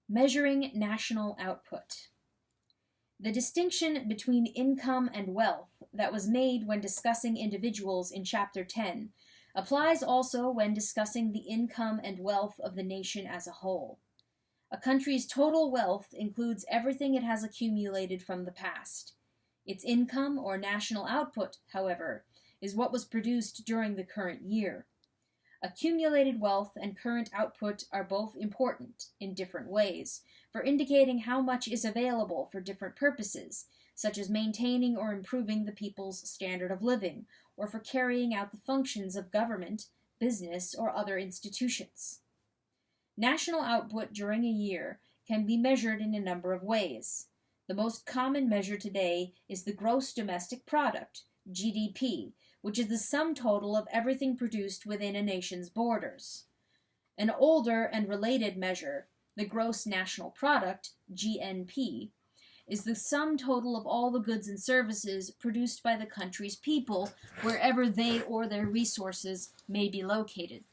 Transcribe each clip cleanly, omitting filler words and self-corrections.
Measuring national output. The distinction between income and wealth that was made when discussing individuals in Chapter 10 applies also when discussing the income and wealth of the nation as a whole. A country's total wealth includes everything it has accumulated from the past. Its income or national output, however, is what was produced during the current year. Accumulated wealth and current output are both important in different ways for indicating how much is available for different purposes, such as maintaining or improving the people's standard of living, or for carrying out the functions of government, business, or other institutions. National output during a year can be measured in a number of ways. The most common measure today is the gross domestic product, GDP, which is the sum total of everything produced within a nation's borders. An older and related measure, the gross national product, GNP, is the sum total of all the goods and services produced by the country's people, wherever they or their resources may be located.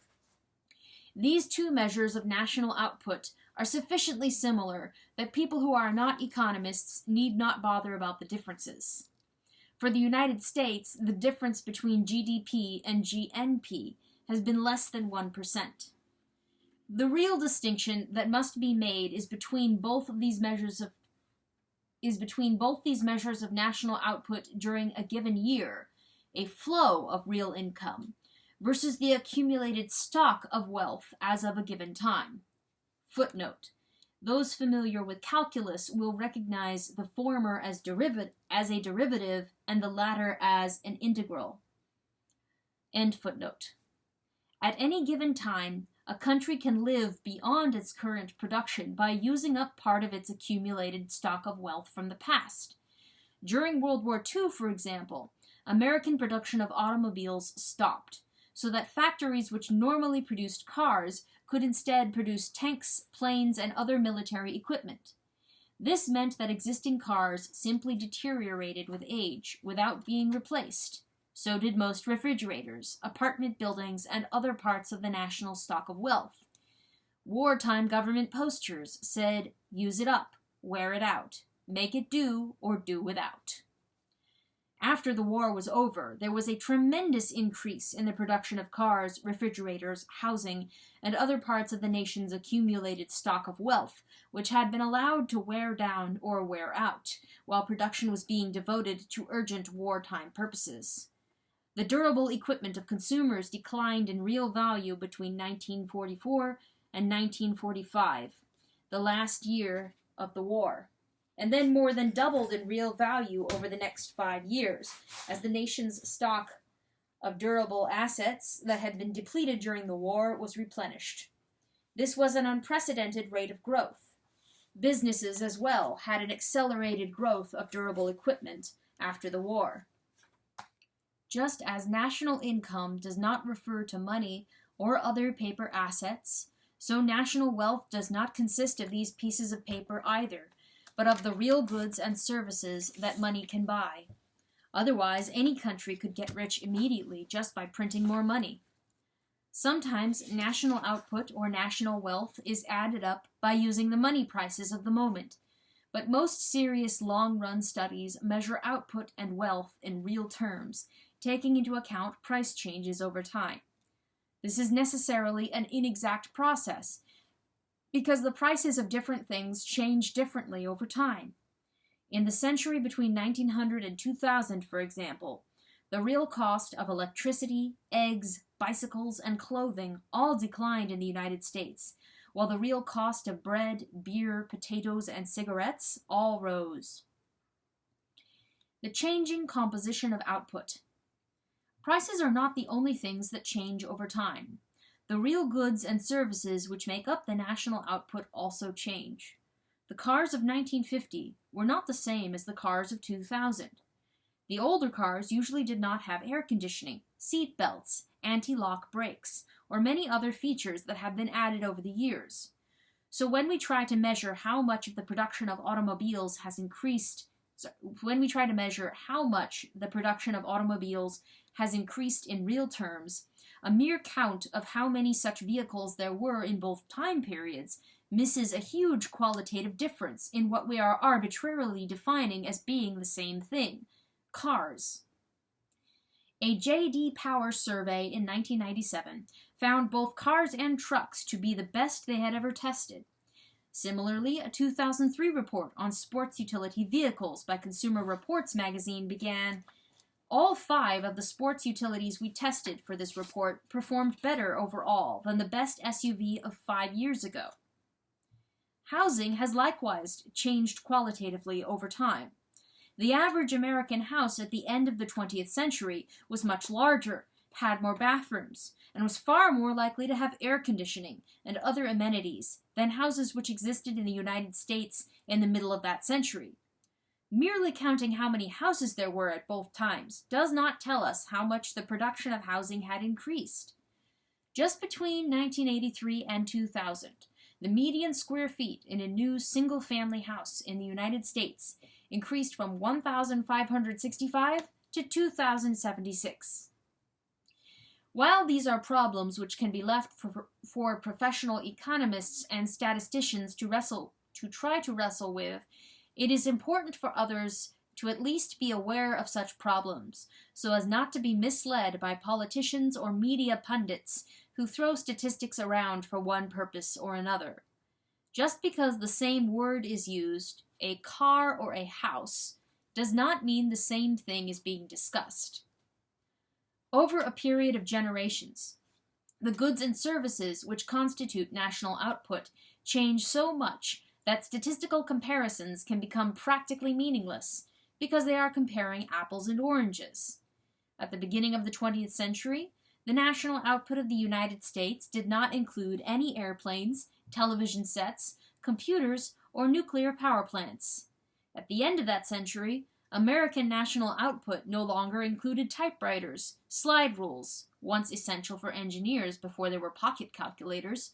These two measures of national output are sufficiently similar that people who are not economists need not bother about the differences. For the United States, the difference between GDP and GNP has been less than 1%. The real distinction that must be made is between both these measures of national output during a given year, a flow of real income, versus the accumulated stock of wealth as of a given time. Footnote: those familiar with calculus will recognize the former as a derivative and the latter as an integral. End footnote. At any given time, a country can live beyond its current production by using up part of its accumulated stock of wealth from the past. During World War II, for example, American production of automobiles stopped, so that factories which normally produced cars could instead produce tanks, planes, and other military equipment. This meant that existing cars simply deteriorated with age without being replaced. So did most refrigerators, apartment buildings, and other parts of the national stock of wealth. Wartime government postures said, "Use it up, wear it out, make it do or do without." After the war was over, there was a tremendous increase in the production of cars, refrigerators, housing, and other parts of the nation's accumulated stock of wealth, which had been allowed to wear down or wear out, while production was being devoted to urgent wartime purposes. The durable equipment of consumers declined in real value between 1944 and 1945, the last year of the war, and then more than doubled in real value over the next 5 years, as the nation's stock of durable assets that had been depleted during the war was replenished. This was an unprecedented rate of growth. Businesses as well had an accelerated growth of durable equipment after the war. Just as national income does not refer to money or other paper assets, so national wealth does not consist of these pieces of paper either, but of the real goods and services that money can buy. Otherwise, any country could get rich immediately just by printing more money. Sometimes national output or national wealth is added up by using the money prices of the moment, but most serious long-run studies measure output and wealth in real terms, taking into account price changes over time. This is necessarily an inexact process, because the prices of different things change differently over time. In the century between 1900 and 2000, for example, the real cost of electricity, eggs, bicycles, and clothing all declined in the United States, while the real cost of bread, beer, potatoes, and cigarettes all rose. The changing composition of output. Prices are not the only things that change over time. The real goods and services which make up the national output also change. The cars of 1950 were not the same as the cars of 2000. The older cars usually did not have air conditioning, seat belts, anti-lock brakes, or many other features that have been added over the years. So when we try to measure how much the production of automobiles has increased in real terms, A mere count of how many such vehicles there were in both time periods misses a huge qualitative difference in what we are arbitrarily defining as being the same thing: cars. A J.D. Power survey in 1997 found both cars and trucks to be the best they had ever tested. Similarly, a 2003 report on sports utility vehicles by Consumer Reports magazine began, "All 5 of the sports utilities we tested for this report performed better overall than the best SUV of 5 years ago." Housing has likewise changed qualitatively over time. The average American house at the end of the 20th century was much larger, had more bathrooms, and was far more likely to have air conditioning and other amenities than houses which existed in the United States in the middle of that century. Merely counting how many houses there were at both times does not tell us how much the production of housing had increased. Just between 1983 and 2000, the median square feet in a new single-family house in the United States increased from 1,565 to 2,076. While these are problems which can be left for professional economists and statisticians to try to wrestle with, it is important for others to at least be aware of such problems, so as not to be misled by politicians or media pundits who throw statistics around for one purpose or another. Just because the same word is used, a car or a house, does not mean the same thing is being discussed. Over a period of generations, the goods and services which constitute national output change so much that statistical comparisons can become practically meaningless because they are comparing apples and oranges. At the beginning of the 20th century, the national output of the United States did not include any airplanes, television sets, computers, or nuclear power plants. At the end of that century, American national output no longer included typewriters, slide rules, once essential for engineers before there were pocket calculators,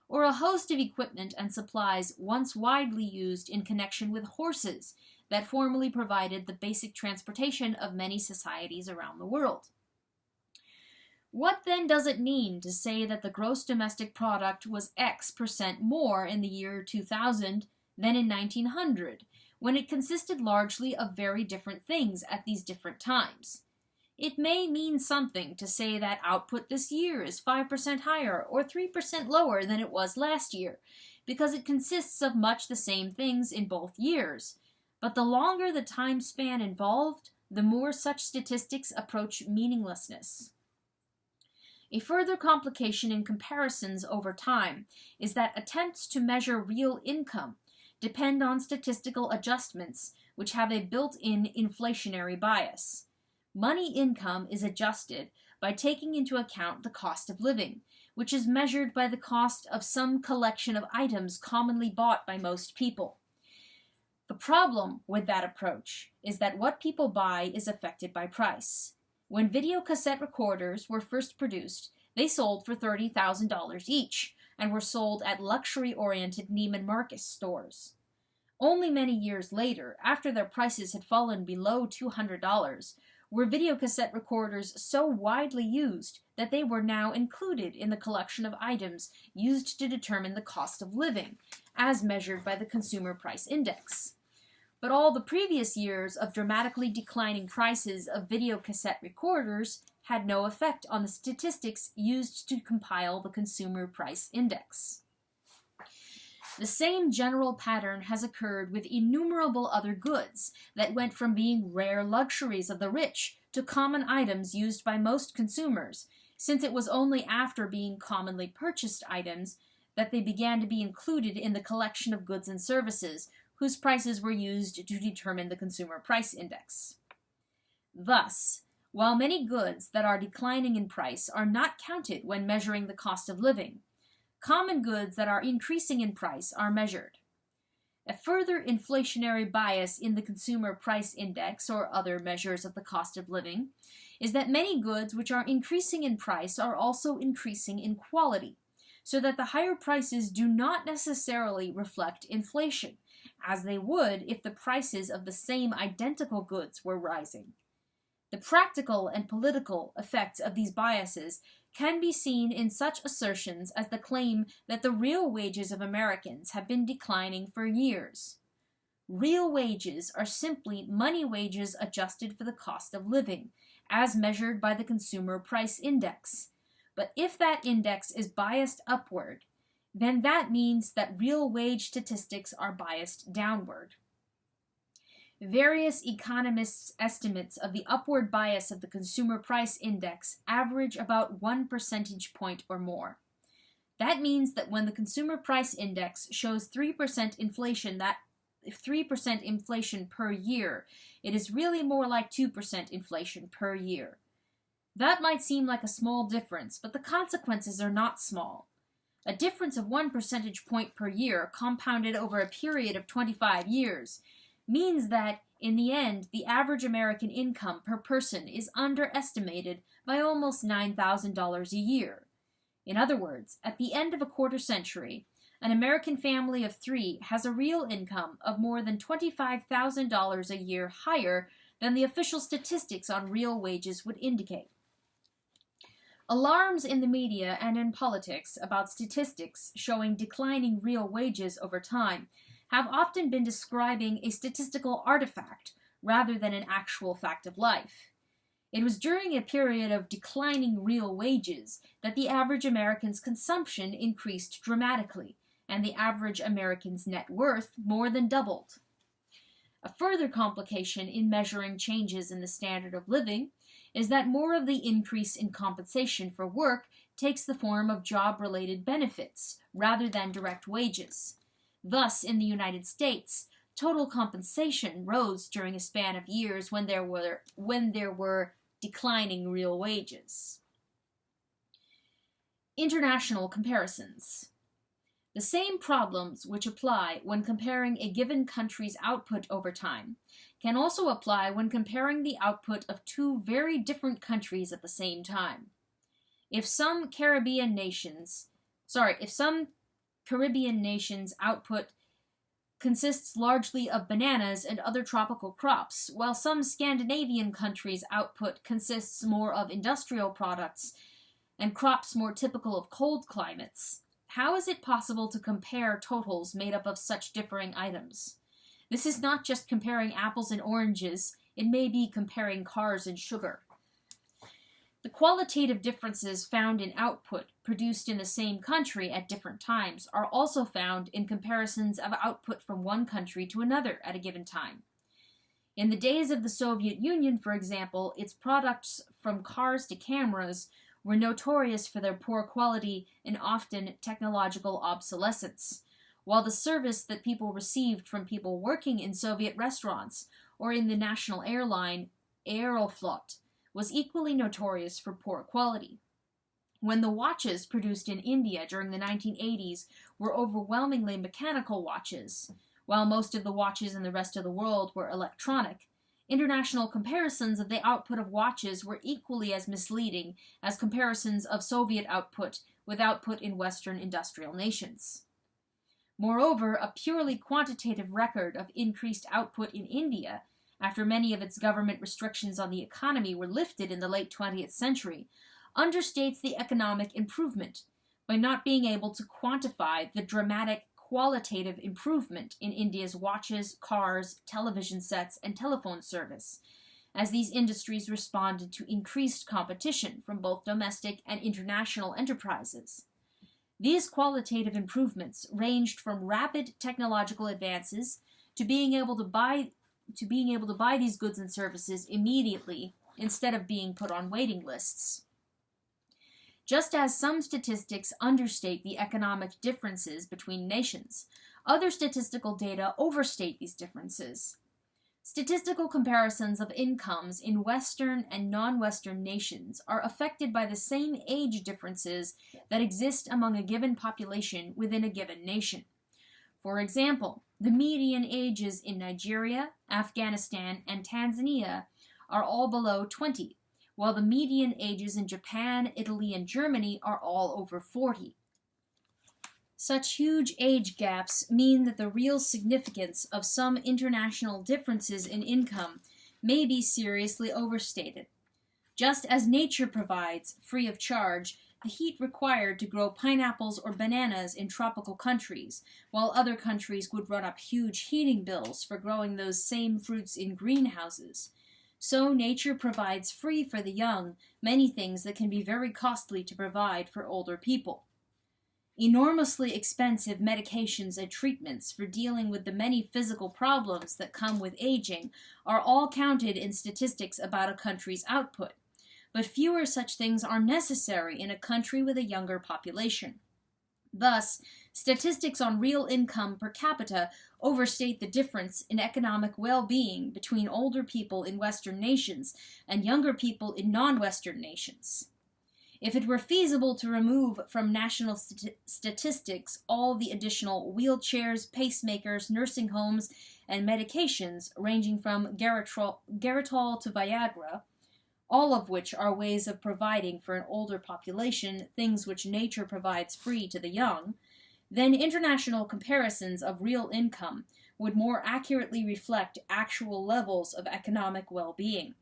or a host of equipment and supplies once widely used in connection with horses that formerly provided the basic transportation of many societies around the world. What then does it mean to say that the gross domestic product was X% more in the year 2000 than in 1900, when it consisted largely of very different things at these different times? It may mean something to say that output this year is 5% higher or 3% lower than it was last year, because it consists of much the same things in both years. But the longer the time span involved, the more such statistics approach meaninglessness. A further complication in comparisons over time is that attempts to measure real income depend on statistical adjustments which have a built-in inflationary bias. Money income is adjusted by taking into account the cost of living, which is measured by the cost of some collection of items commonly bought by most people. The problem with that approach is that what people buy is affected by price. When video cassette recorders were first produced, they sold for $30,000 each and were sold at luxury-oriented Neiman Marcus stores. Only many years later, after their prices had fallen below $200, were videocassette recorders so widely used that they were now included in the collection of items used to determine the cost of living, as measured by the Consumer Price Index. But all the previous years of dramatically declining prices of videocassette recorders had no effect on the statistics used to compile the Consumer Price Index. The same general pattern has occurred with innumerable other goods that went from being rare luxuries of the rich to common items used by most consumers, since it was only after being commonly purchased items that they began to be included in the collection of goods and services whose prices were used to determine the Consumer Price Index. Thus, while many goods that are declining in price are not counted when measuring the cost of living, common goods that are increasing in price are measured. A further inflationary bias in the Consumer Price Index or other measures of the cost of living is that many goods which are increasing in price are also increasing in quality, so that the higher prices do not necessarily reflect inflation, as they would if the prices of the same identical goods were rising. The practical and political effects of these biases can be seen in such assertions as the claim that the real wages of Americans have been declining for years. Real wages are simply money wages adjusted for the cost of living, as measured by the Consumer Price Index. But if that index is biased upward, then that means that real wage statistics are biased downward. Various economists' estimates of the upward bias of the Consumer Price Index average about 1 percentage point or more. That means that when the Consumer Price Index shows 3% inflation, 3% inflation per year, it is really more like 2% inflation per year. That might seem like a small difference, but the consequences are not small. A difference of 1 percentage point per year compounded over a period of 25 years means that, in the end, the average American income per person is underestimated by almost $9,000 a year. In other words, at the end of a quarter century, an American family of 3 has a real income of more than $25,000 a year higher than the official statistics on real wages would indicate. Alarms in the media and in politics about statistics showing declining real wages over time have often been describing a statistical artifact rather than an actual fact of life. It was during a period of declining real wages that the average American's consumption increased dramatically, and the average American's net worth more than doubled. A further complication in measuring changes in the standard of living is that more of the increase in compensation for work takes the form of job-related benefits rather than direct wages. Thus, in the United States, total compensation rose during a span of years when there were declining real wages. International comparisons. The same problems which apply when comparing a given country's output over time can also apply when comparing the output of 2 very different countries at the same time. If some Caribbean nations' output consists largely of bananas and other tropical crops, while some Scandinavian countries' output consists more of industrial products and crops more typical of cold climates, how is it possible to compare totals made up of such differing items? This is not just comparing apples and oranges, it may be comparing cars and sugar. The qualitative differences found in output produced in the same country at different times are also found in comparisons of output from one country to another at a given time. In the days of the Soviet Union, for example, its products from cars to cameras were notorious for their poor quality and often technological obsolescence, while the service that people received from people working in Soviet restaurants or in the national airline Aeroflot was equally notorious for poor quality. When the watches produced in India during the 1980s were overwhelmingly mechanical watches, while most of the watches in the rest of the world were electronic, international comparisons of the output of watches were equally as misleading as comparisons of Soviet output with output in Western industrial nations. Moreover, a purely quantitative record of increased output in India, after many of its government restrictions on the economy were lifted in the late 20th century, understates the economic improvement by not being able to quantify the dramatic qualitative improvement in India's watches, cars, television sets, and telephone service, as these industries responded to increased competition from both domestic and international enterprises. These qualitative improvements ranged from rapid technological advances to being able to buy these goods and services immediately instead of being put on waiting lists. Just as some statistics understate the economic differences between nations, other statistical data overstate these differences. Statistical comparisons of incomes in Western and non-Western nations are affected by the same age differences that exist among a given population within a given nation. For example, the median ages in Nigeria, Afghanistan, and Tanzania are all below 20, while the median ages in Japan, Italy, and Germany are all over 40. Such huge age gaps mean that the real significance of some international differences in income may be seriously overstated. Just as nature provides, free of charge, the heat required to grow pineapples or bananas in tropical countries, while other countries would run up huge heating bills for growing those same fruits in greenhouses, so nature provides free for the young many things that can be very costly to provide for older people. Enormously expensive medications and treatments for dealing with the many physical problems that come with aging are all counted in statistics about a country's output, but fewer such things are necessary in a country with a younger population. Thus, statistics on real income per capita overstate the difference in economic well-being between older people in Western nations and younger people in non-Western nations. If it were feasible to remove from national statistics all the additional wheelchairs, pacemakers, nursing homes, and medications ranging from Geritol to Viagra, all of which are ways of providing for an older population things which nature provides free to the young, then international comparisons of real income would more accurately reflect actual levels of economic well-being.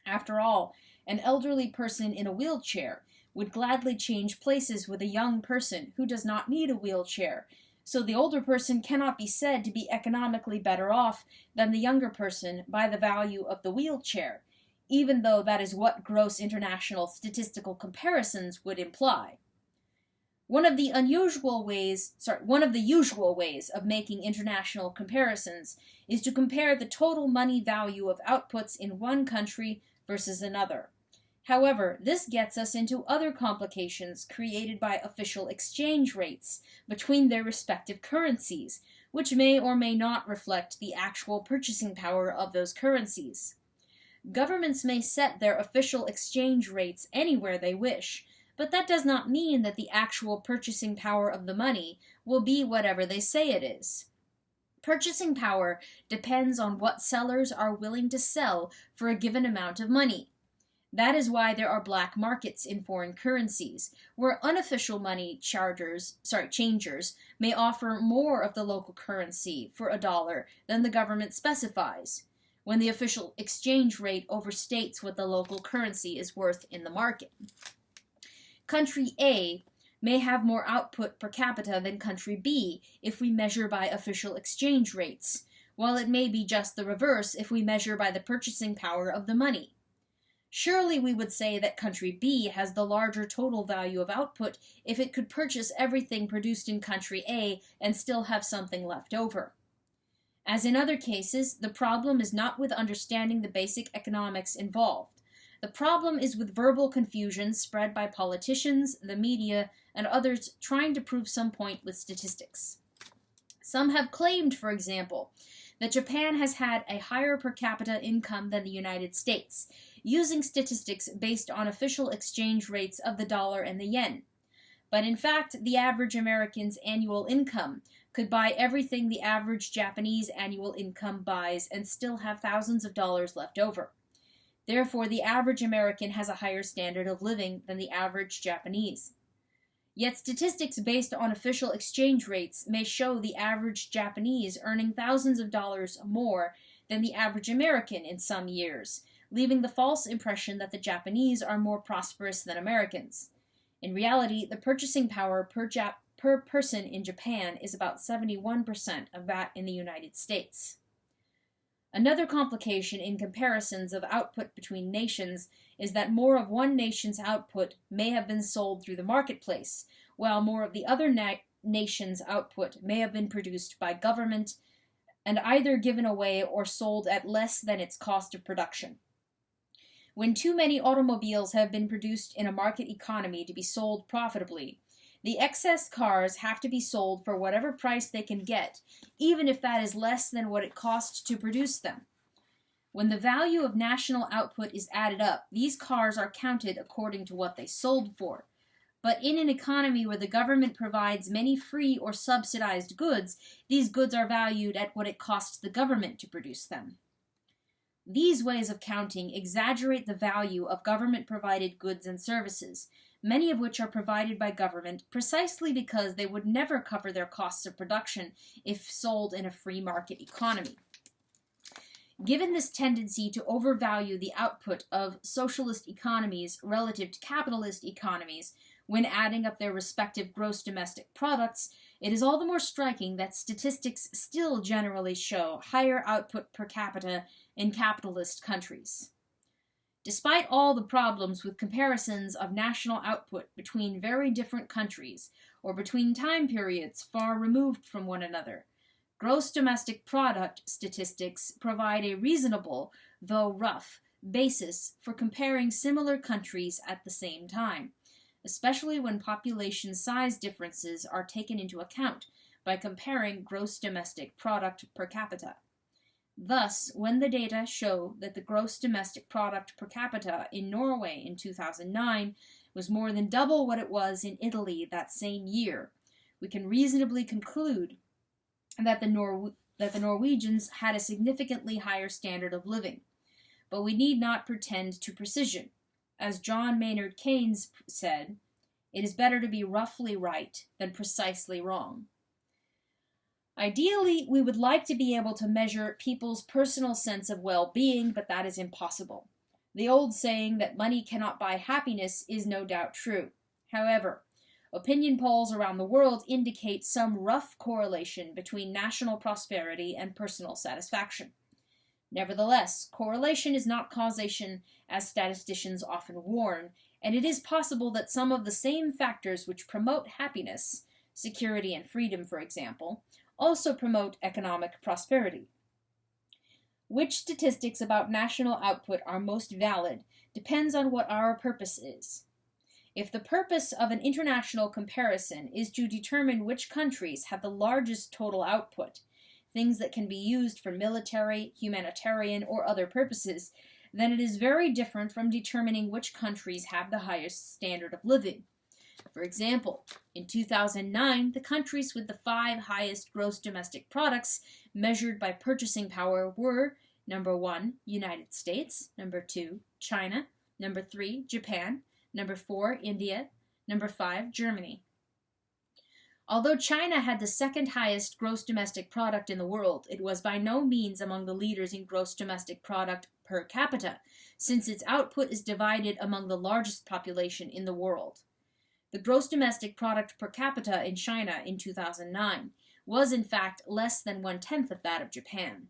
After all, an elderly person in a wheelchair would gladly change places with a young person who does not need a wheelchair, so the older person cannot be said to be economically better off than the younger person by the value of the wheelchair, even though that is what gross international statistical comparisons would imply. One of the usual ways of making international comparisons is to compare the total money value of outputs in one country versus another. However, this gets us into other complications created by official exchange rates between their respective currencies, which may or may not reflect the actual purchasing power of those currencies. Governments may set their official exchange rates anywhere they wish, but that does not mean that the actual purchasing power of the money will be whatever they say it is. Purchasing power depends on what sellers are willing to sell for a given amount of money. That is why there are black markets in foreign currencies, where unofficial money changers may offer more of the local currency for $1 than the government specifies, when the official exchange rate overstates what the local currency is worth in the market. Country A may have more output per capita than country B if we measure by official exchange rates, while it may be just the reverse if we measure by the purchasing power of the money. Surely we would say that country B has the larger total value of output if it could purchase everything produced in country A and still have something left over. As in other cases, the problem is not with understanding the basic economics involved. The problem is with verbal confusion spread by politicians, the media, and others trying to prove some point with statistics. Some have claimed, for example, that Japan has had a higher per capita income than the United States, using statistics based on official exchange rates of the dollar and the yen. But in fact, the average American's annual income could buy everything the average Japanese annual income buys and still have thousands of dollars left over. Therefore, the average American has a higher standard of living than the average Japanese. Yet statistics based on official exchange rates may show the average Japanese earning thousands of dollars more than the average American in some years, leaving the false impression that the Japanese are more prosperous than Americans. In reality, the purchasing power per person in Japan is about 71% of that in the United States. Another complication in comparisons of output between nations is that more of one nation's output may have been sold through the marketplace, while more of the other nation's output may have been produced by government and either given away or sold at less than its cost of production. When too many automobiles have been produced in a market economy to be sold profitably, the excess cars have to be sold for whatever price they can get, even if that is less than what it costs to produce them. When the value of national output is added up, these cars are counted according to what they sold for. But in an economy where the government provides many free or subsidized goods, these goods are valued at what it costs the government to produce them. These ways of counting exaggerate the value of government-provided goods and services, many of which are provided by government precisely because they would never cover their costs of production if sold in a free market economy. Given this tendency to overvalue the output of socialist economies relative to capitalist economies when adding up their respective gross domestic products, it is all the more striking that statistics still generally show higher output per capita in capitalist countries. Despite all the problems with comparisons of national output between very different countries or between time periods far removed from one another, gross domestic product statistics provide a reasonable, though rough, basis for comparing similar countries at the same time, especially when population size differences are taken into account by comparing gross domestic product per capita. Thus, when the data show that the gross domestic product per capita in Norway in 2009 was more than double what it was in Italy that same year, we can reasonably conclude that the Norwegians had a significantly higher standard of living. But we need not pretend to precision. As John Maynard Keynes said, it is better to be roughly right than precisely wrong. Ideally, we would like to be able to measure people's personal sense of well-being, but that is impossible. The old saying that money cannot buy happiness is no doubt true. However, opinion polls around the world indicate some rough correlation between national prosperity and personal satisfaction. Nevertheless, correlation is not causation, as statisticians often warn, and it is possible that some of the same factors which promote happiness, security and freedom, for example, also promote economic prosperity. Which statistics about national output are most valid depends on what our purpose is. If the purpose of an international comparison is to determine which countries have the largest total output, things that can be used for military, humanitarian, or other purposes, then it is very different from determining which countries have the highest standard of living. For example, in 2009, the countries with the 5 highest gross domestic products measured by purchasing power were number 1, United States, number 2, China, number 3, Japan, number 4, India, number 5, Germany. Although China had the 2nd highest gross domestic product in the world, it was by no means among the leaders in gross domestic product per capita, since its output is divided among the largest population in the world. The gross domestic product per capita in China in 2009 was in fact less than 1/10 of that of Japan.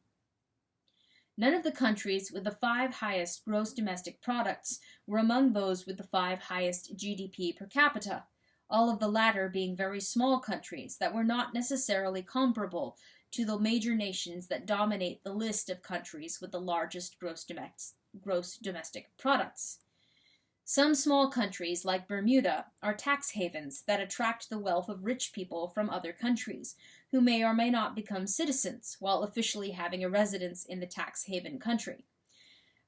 None of the countries with the 5 highest gross domestic products were among those with the 5 highest GDP per capita, all of the latter being very small countries that were not necessarily comparable to the major nations that dominate the list of countries with the largest gross domestic products. Some small countries, like Bermuda, are tax havens that attract the wealth of rich people from other countries, who may or may not become citizens while officially having a residence in the tax haven country.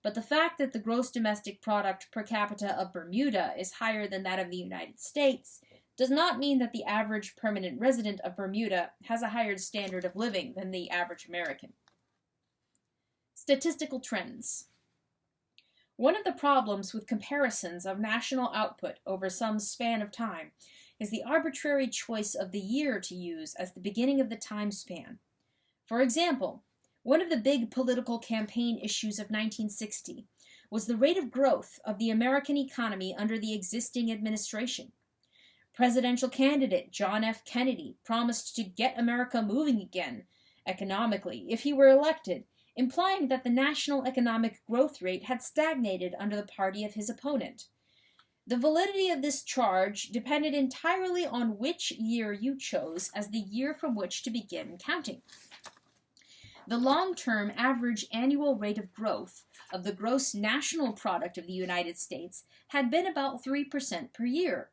But the fact that the gross domestic product per capita of Bermuda is higher than that of the United States does not mean that the average permanent resident of Bermuda has a higher standard of living than the average American. Statistical trends. One of the problems with comparisons of national output over some span of time is the arbitrary choice of the year to use as the beginning of the time span. For example, one of the big political campaign issues of 1960 was the rate of growth of the American economy under the existing administration. Presidential candidate John F. Kennedy promised to get America moving again economically if he were elected, implying that the national economic growth rate had stagnated under the party of his opponent. The validity of this charge depended entirely on which year you chose as the year from which to begin counting. The long-term average annual rate of growth of the gross national product of the United States had been about 3% per year.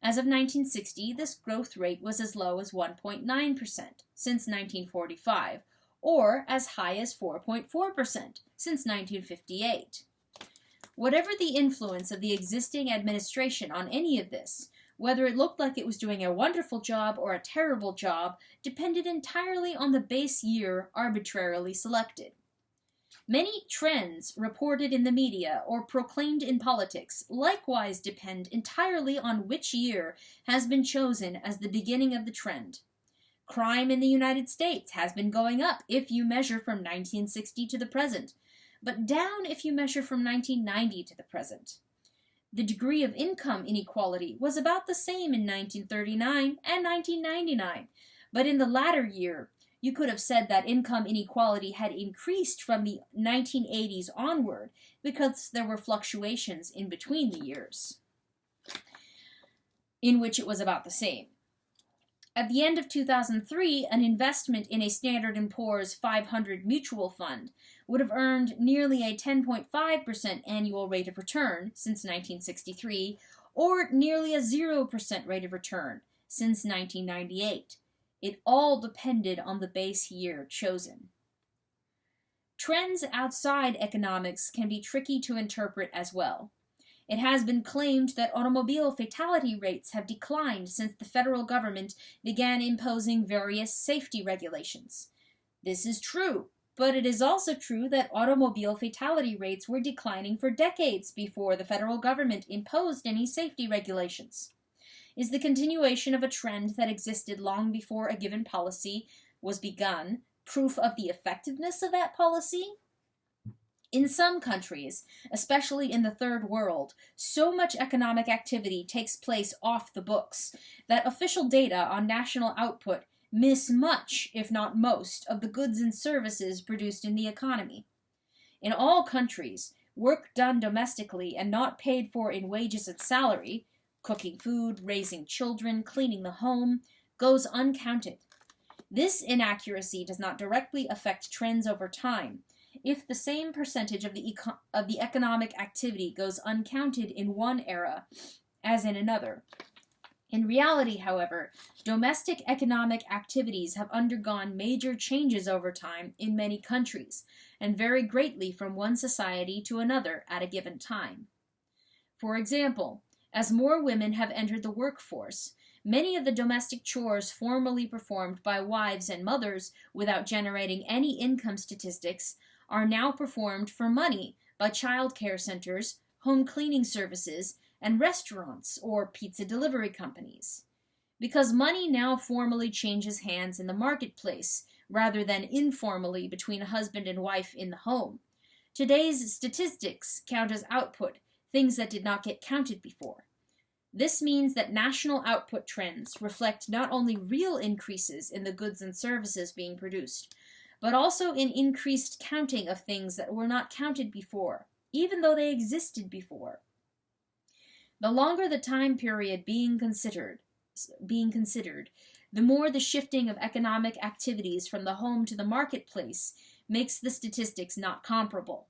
As of 1960, this growth rate was as low as 1.9% since 1945, or as high as 4.4% since 1958. Whatever the influence of the existing administration on any of this, whether it looked like it was doing a wonderful job or a terrible job, depended entirely on the base year arbitrarily selected. Many trends reported in the media or proclaimed in politics likewise depend entirely on which year has been chosen as the beginning of the trend. Crime in the United States has been going up if you measure from 1960 to the present, but down if you measure from 1990 to the present. The degree of income inequality was about the same in 1939 and 1999, but in the latter year, you could have said that income inequality had increased from the 1980s onward because there were fluctuations in between the years in which it was about the same. At the end of 2003, an investment in a Standard & Poor's 500 mutual fund would have earned nearly a 10.5% annual rate of return since 1963, or nearly a 0% rate of return since 1998. It all depended on the base year chosen. Trends outside economics can be tricky to interpret as well. It has been claimed that automobile fatality rates have declined since the federal government began imposing various safety regulations. This is true, but it is also true that automobile fatality rates were declining for decades before the federal government imposed any safety regulations. Is the continuation of a trend that existed long before a given policy was begun proof of the effectiveness of that policy? In some countries, especially in the Third World, so much economic activity takes place off the books that official data on national output miss much, if not most, of the goods and services produced in the economy. In all countries, work done domestically and not paid for in wages and salary, cooking food, raising children, cleaning the home, goes uncounted. This inaccuracy does not directly affect trends over time, if the same percentage of the economic activity goes uncounted in one era as in another. In reality, however, domestic economic activities have undergone major changes over time in many countries, and vary greatly from one society to another at a given time. For example, as more women have entered the workforce, many of the domestic chores formerly performed by wives and mothers without generating any income statistics are now performed for money by child care centers, home cleaning services, and restaurants or pizza delivery companies. Because money now formally changes hands in the marketplace, rather than informally between a husband and wife in the home, today's statistics count as output things that did not get counted before. This means that national output trends reflect not only real increases in the goods and services being produced, but also in increased counting of things that were not counted before, even though they existed before. The longer the time period being considered, the more the shifting of economic activities from the home to the marketplace makes the statistics not comparable.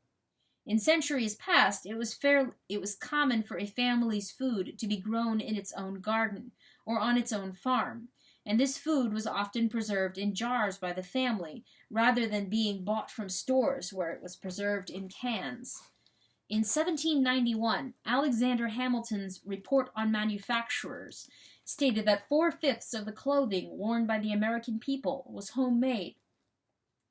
In centuries past, it was common for a family's food to be grown in its own garden or on its own farm, and this food was often preserved in jars by the family, rather than being bought from stores where it was preserved in cans. In 1791, Alexander Hamilton's Report on Manufacturers stated that 4/5 of the clothing worn by the American people was homemade.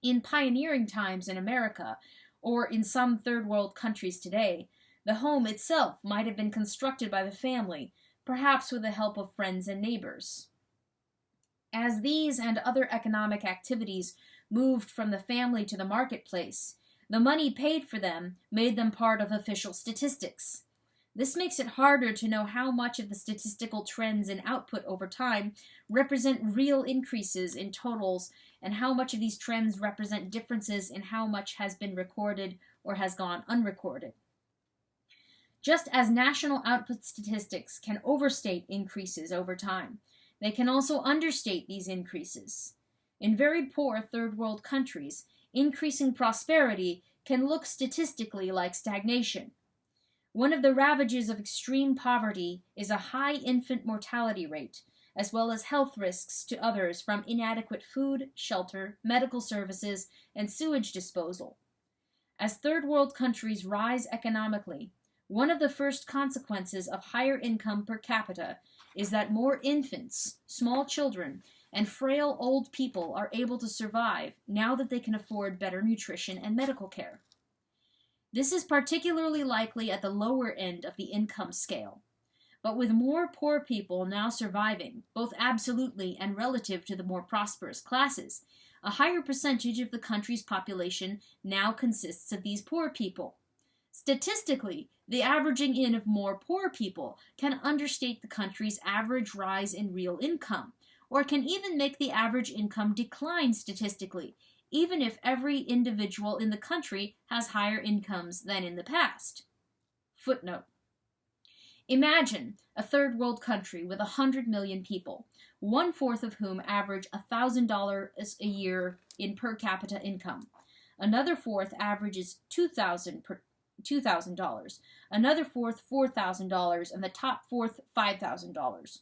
In pioneering times in America, or in some third world countries today, the home itself might have been constructed by the family, perhaps with the help of friends and neighbors. As these and other economic activities moved from the family to the marketplace, the money paid for them made them part of official statistics. This makes it harder to know how much of the statistical trends in output over time represent real increases in totals and how much of these trends represent differences in how much has been recorded or has gone unrecorded. Just as national output statistics can overstate increases over time, they can also understate these increases. In very poor third world countries, increasing prosperity can look statistically like stagnation. One of the ravages of extreme poverty is a high infant mortality rate, as well as health risks to others from inadequate food, shelter, medical services, and sewage disposal. As third world countries rise economically, one of the first consequences of higher income per capita is that more infants, small children, and frail old people are able to survive now that they can afford better nutrition and medical care. This is particularly likely at the lower end of the income scale. But with more poor people now surviving, both absolutely and relative to the more prosperous classes, a higher percentage of the country's population now consists of these poor people. Statistically, the averaging in of more poor people can understate the country's average rise in real income, or can even make the average income decline statistically, even if every individual in the country has higher incomes than in the past. Footnote. Imagine a third world country with 100 million people, 1/4 of whom average $1,000 a year in per capita income. Another fourth averages $2,000, another fourth $4,000, and the top fourth $5,000.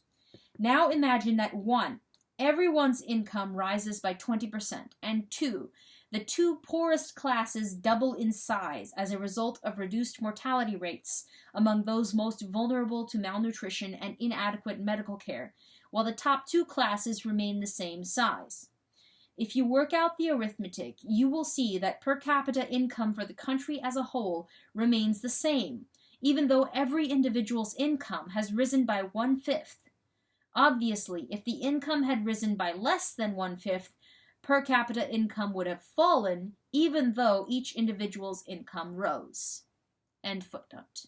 Now imagine that 1. Everyone's income rises by 20%, and 2. The two poorest classes double in size as a result of reduced mortality rates among those most vulnerable to malnutrition and inadequate medical care, while the top two classes remain the same size. If you work out the arithmetic, you will see that per capita income for the country as a whole remains the same, even though every individual's income has risen by 1/5. Obviously, if the income had risen by less than 1/5, per capita income would have fallen, even though each individual's income rose. End footnote.